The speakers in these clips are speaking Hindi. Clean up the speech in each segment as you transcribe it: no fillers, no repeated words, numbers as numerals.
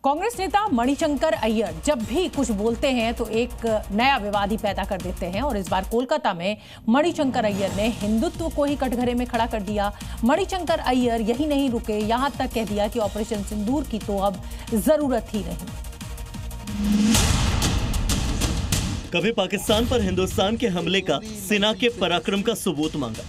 कांग्रेस नेता मणिशंकर अय्यर जब भी कुछ बोलते हैं तो एक नया विवाद ही पैदा कर देते हैं और इस बार कोलकाता में मणिशंकर अय्यर ने हिंदुत्व को ही कटघरे में खड़ा कर दिया। मणिशंकर अय्यर यही नहीं रुके, यहां तक कह दिया कि ऑपरेशन सिंदूर की तो अब जरूरत ही नहीं। कभी पाकिस्तान पर हिंदुस्तान के हमले का सेना के पराक्रम का सबूत मांगा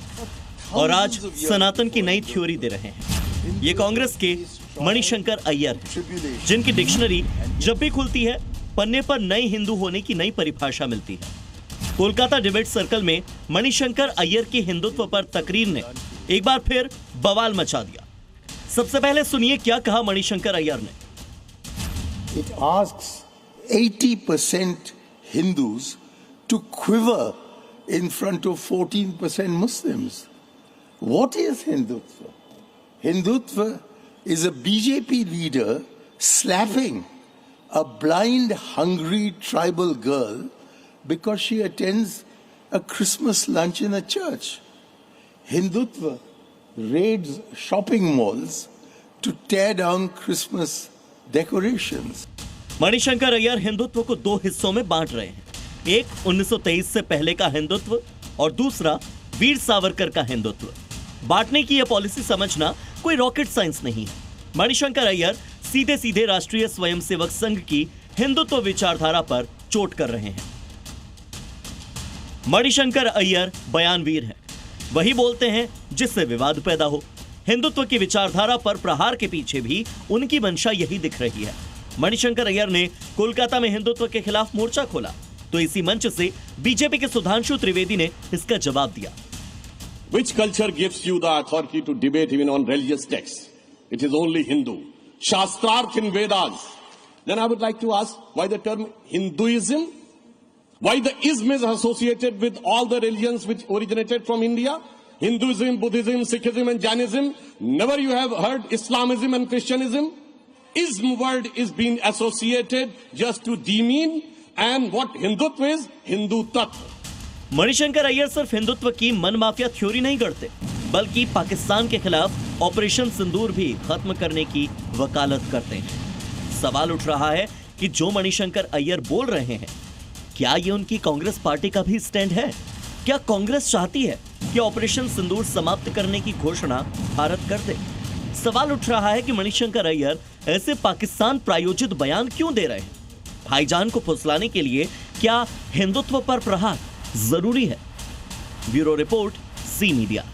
और आज सनातन की नई थ्योरी दे रहे हैं। ये कांग्रेस के मणिशंकर अय्यर हैं, जिनकी डिक्शनरी जब भी खुलती है पन्ने पर नए हिंदू होने की नई परिभाषा मिलती है। कोलकाता डिबेट सर्कल में मणिशंकर अय्यर की हिंदुत्व पर तकरीर ने एक बार फिर बवाल मचा दिया। सबसे पहले सुनिए क्या कहा मणिशंकर अय्यर ने। It asks 80% Hindus to quiver in front of 14% Muslims. What is Hindutva? Hindutva is a BJP leader slapping a blind, hungry tribal girl because she attends a Christmas lunch in a church. Hindutva raids shopping malls to tear down Christmas decorations. Manishankar Iyer Hindutva को दो हिस्सों में बांट रहे हैं। एक 1923 से पहले का हिंदुत्व और दूसरा वीर सावरकर का हिंदुत्व। बांटने की यह पॉलिसी समझना कोई रॉकेट साइंस नहीं है। मणिशंकर अय्यर सीधे सीधे राष्ट्रीय स्वयंसेवक संघ की हिंदुत्व विचारधारा पर चोट कर रहे हैं। मणिशंकर अय्यर बयानवीर हैं, वही बोलते हैं जिससे विवाद पैदा हो। हिंदुत्व की विचारधारा पर प्रहार के पीछे भी उनकी मंशा यही दिख रही है। मणिशंकर अय्यर ने कोलकाता में हिंदुत्व के खिलाफ मोर्चा खोला तो इसी मंच से बीजेपी के सुधांशु त्रिवेदी ने इसका जवाब दिया। Which culture gives you the authority to debate even on religious texts? It is only Hindu. Shastrarth in Vedas. Then I would like to ask why the term Hinduism? Why the ism is associated with all the religions which originated from India? Hinduism, Buddhism, Sikhism and Jainism. Never you have heard Islamism and Christianism? Ism word is being associated just to demean, and what Hindutva is? Hindu Tattva. Manishankar Iyer सिर्फ हिंदुत्व की मन माफिया थ्योरी नहीं करते, बल्कि पाकिस्तान के खिलाफ ऑपरेशन सिंदूर भी खत्म करने की वकालत करते हैं। सवाल उठ रहा है कि जो मणिशंकर अय्यर बोल रहे हैं, क्या ये उनकी कांग्रेस पार्टी का भी स्टैंड है? क्या कांग्रेस चाहती है कि ऑपरेशन सिंदूर समाप्त करने की घोषणा भारत कर दे? सवाल उठ रहा है कि मणिशंकर अय्यर ऐसे पाकिस्तान प्रायोजित बयान क्यों दे रहे हैं? भाईजान को फुसलाने के लिए क्या हिंदुत्व पर प्रहार जरूरी है? Bureau report, C media.